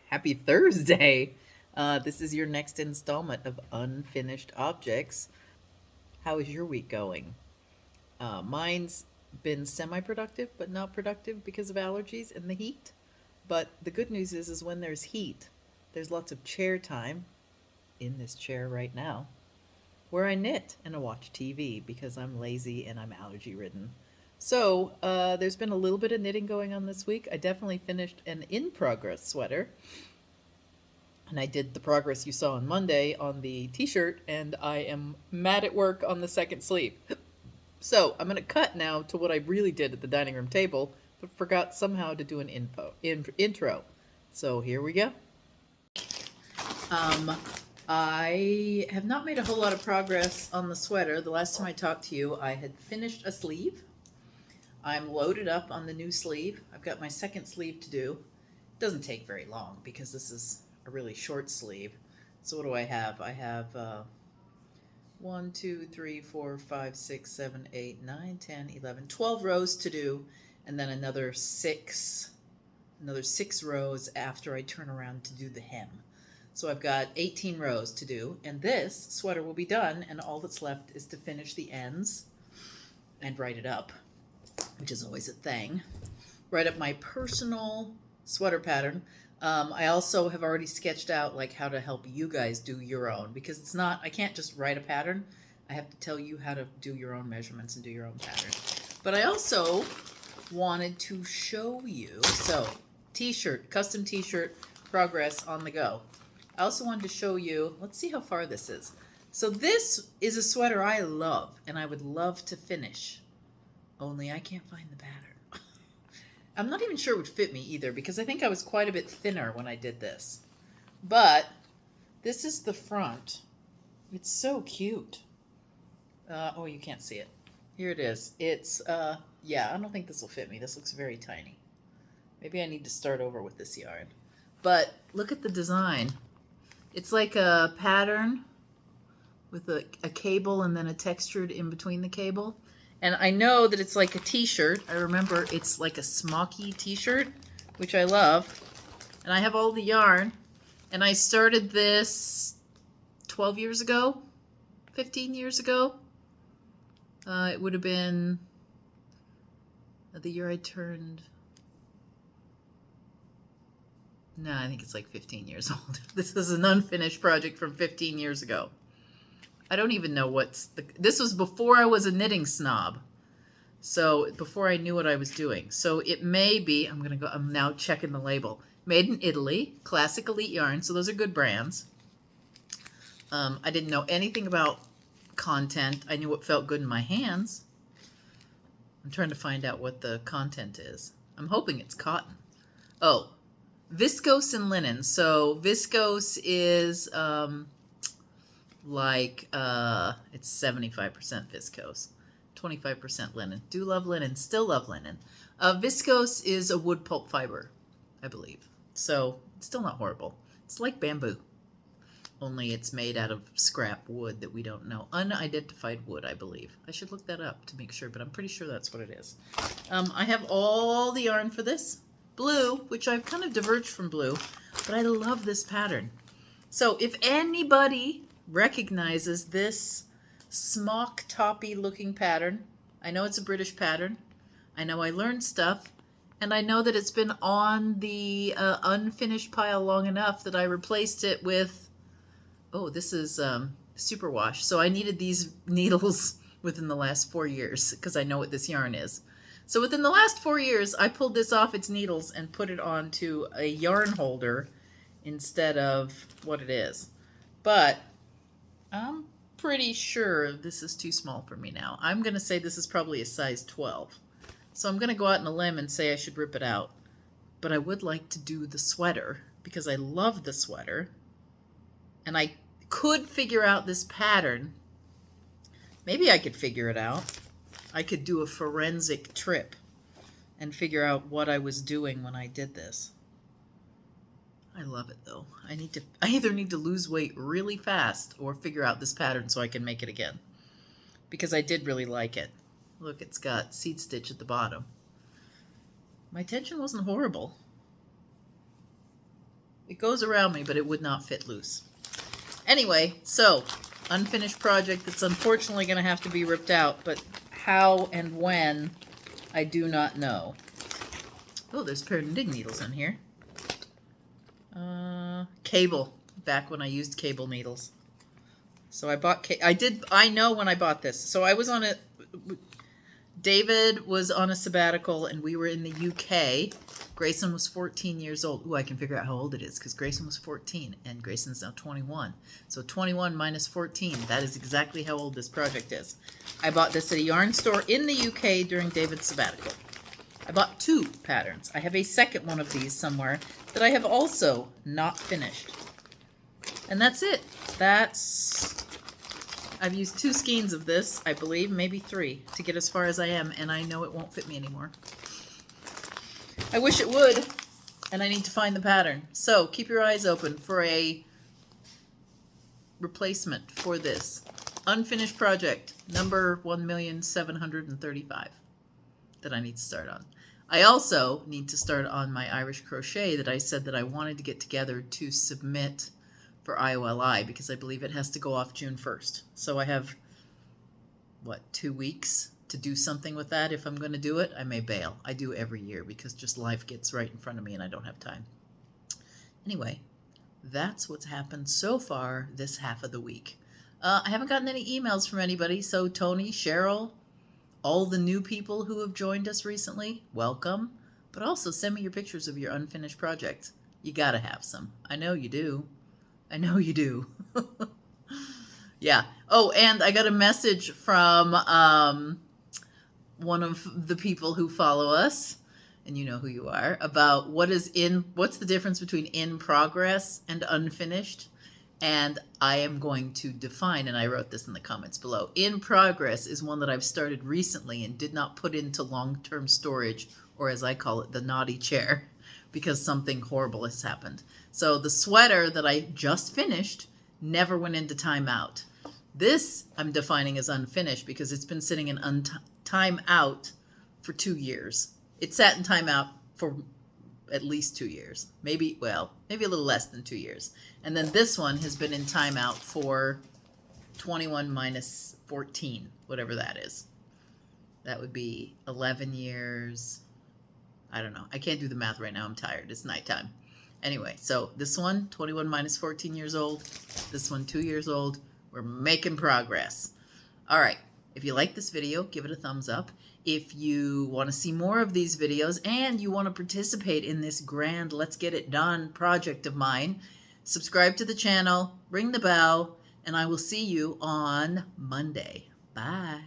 Happy Thursday! This is your next installment of Unfinished Objects. How is your week going? Mine's been semi-productive, but not productive because of allergies and the heat. But the good news is when there's heat, there's lots of chair time in this chair right now, where I knit and I watch TV because I'm lazy and I'm allergy ridden. So there's been a little bit of knitting going on this week. I definitely finished an in-progress sweater. And I did the progress you saw on Monday on the t-shirt, and I am mad at work on the second sleeve. So I'm going to cut now to what I really did at the dining room table, but forgot somehow to do an intro. So here we go. Um, I have not made a whole lot of progress on the sweater. The last time I talked to you, I had finished a sleeve. I'm loaded up on the new sleeve. I've got my second sleeve to do. It doesn't take very long because this is a really short sleeve. So what do I have? I have 1, 2, 3, 4, 5, 6, 7, 8, 9, 10, 11, 12 rows to do, and then another six rows after I turn around to do the hem. So I've got 18 rows to do, and this sweater will be done, and all that's left is to finish the ends and write it up, which is always a thing. Write up my personal sweater pattern. I also have already sketched out like how to help you guys do your own, because it's not, I can't just write a pattern. I have to tell you how to do your own measurements and do your own pattern. But I also wanted to show you, so t-shirt, custom t-shirt, progress on the go. I also wanted to show you, let's see how far this is. So this is a sweater I love and I would love to finish, only I can't find the pattern. I'm not even sure it would fit me either, because I think I was quite a bit thinner when I did this. But this is the front. It's so cute. Oh, you can't see it. Here it is. It's, yeah, I don't think this will fit me. This looks very tiny. Maybe I need to start over with this yarn. But look at the design. It's like a pattern with a cable and then a textured in between the cable. And I know that it's like a t-shirt. I remember it's like a smocky t-shirt, which I love. And I have all the yarn. And I started this 12 years ago, 15 years ago. It would have been the year I turned... No, I think it's like 15 years old. This is an unfinished project from 15 years ago. I don't even know this was before I was a knitting snob. So before I knew what I was doing. So it may be, I'm now checking the label. Made in Italy, classic elite yarn. So those are good brands. I didn't know anything about content. I knew what felt good in my hands. I'm trying to find out what the content is. I'm hoping it's cotton. Oh, viscose and linen. So viscose is, it's 75% viscose, 25% linen. Do love linen, still love linen. Viscose is a wood pulp fiber, I believe. So it's still not horrible. It's like bamboo, only it's made out of scrap wood that we don't know. Unidentified wood, I believe. I should look that up to make sure, but I'm pretty sure that's what it is. I have all the yarn for this. Blue, which I've kind of diverged from blue, but I love this pattern. So if anybody recognizes this smock toppy looking pattern, I know it's a British pattern, I know I learned stuff, and I know that it's been on the unfinished pile long enough that I replaced it with, oh, this is superwash. So I needed these needles within the last 4 years because I know what this yarn is. So within the last 4 years, I pulled this off its needles and put it onto a yarn holder instead of what it is. But I'm pretty sure this is too small for me now. I'm going to say this is probably a size 12. So I'm going to go out on a limb and say I should rip it out. But I would like to do the sweater because I love the sweater. And I could figure out this pattern. Maybe I could figure it out. I could do a forensic trip and figure out what I was doing when I did this. I love it though. I either need to lose weight really fast or figure out this pattern so I can make it again. Because I did really like it. Look, it's got seed stitch at the bottom. My tension wasn't horrible. It goes around me, but it would not fit loose. Anyway, so unfinished project that's unfortunately going to have to be ripped out, but how and when, I do not know. Oh, there's a pair of knitting needles in here. Cable, back when I used cable needles. So I bought, I know when I bought this. So I was on a, David was on a sabbatical and we were in the UK. Grayson was 14 years old. Ooh, I can figure out how old it is because Grayson was 14 and Grayson's now 21. So 21 minus 14, that is exactly how old this project is. I bought this at a yarn store in the UK during David's sabbatical. I bought 2 patterns. I have a second one of these somewhere that I have also not finished. And that's it. I've used 2 skeins of this, I believe, maybe 3, to get as far as I am, and I know it won't fit me anymore. I wish it would, and I need to find the pattern. So keep your eyes open for a replacement for this. Unfinished project, number 1,735 that I need to start on. I also need to start on my Irish crochet that I said that I wanted to get together to submit for IOLI because I believe it has to go off June 1st. So I have, what, 2 weeks to do something with that. If I'm going to do it, I may bail. I do every year because just life gets right in front of me and I don't have time. Anyway, that's what's happened so far this half of the week. I haven't gotten any emails from anybody, so Tony, Cheryl, all the new people who have joined us recently, welcome. But also send me your pictures of your unfinished projects. You gotta have some. I know you do. I know you do. Yeah. Oh, and I got a message from one of the people who follow us, and you know who you are, about what's the difference between in progress and unfinished. And I am going to define, and I wrote this in the comments below. In progress is one that I've started recently and did not put into long-term storage, or as I call it, the naughty chair, because something horrible has happened. So the sweater that I just finished never went into timeout. This I'm defining as unfinished because it's been sitting in timeout for 2 years. It sat in timeout for at least 2 years, maybe a little less than 2 years. And then this one has been in timeout for 21 minus 14, whatever that is. That would be 11 years. I don't know. I can't do the math right now. I'm tired. It's nighttime. Anyway, so this one, 21 minus 14 years old. This one, 2 years old. We're making progress. All right. If you like this video, give it a thumbs up. If you want to see more of these videos and you want to participate in this grand Let's Get It Done project of mine, subscribe to the channel, ring the bell, and I will see you on Monday. Bye.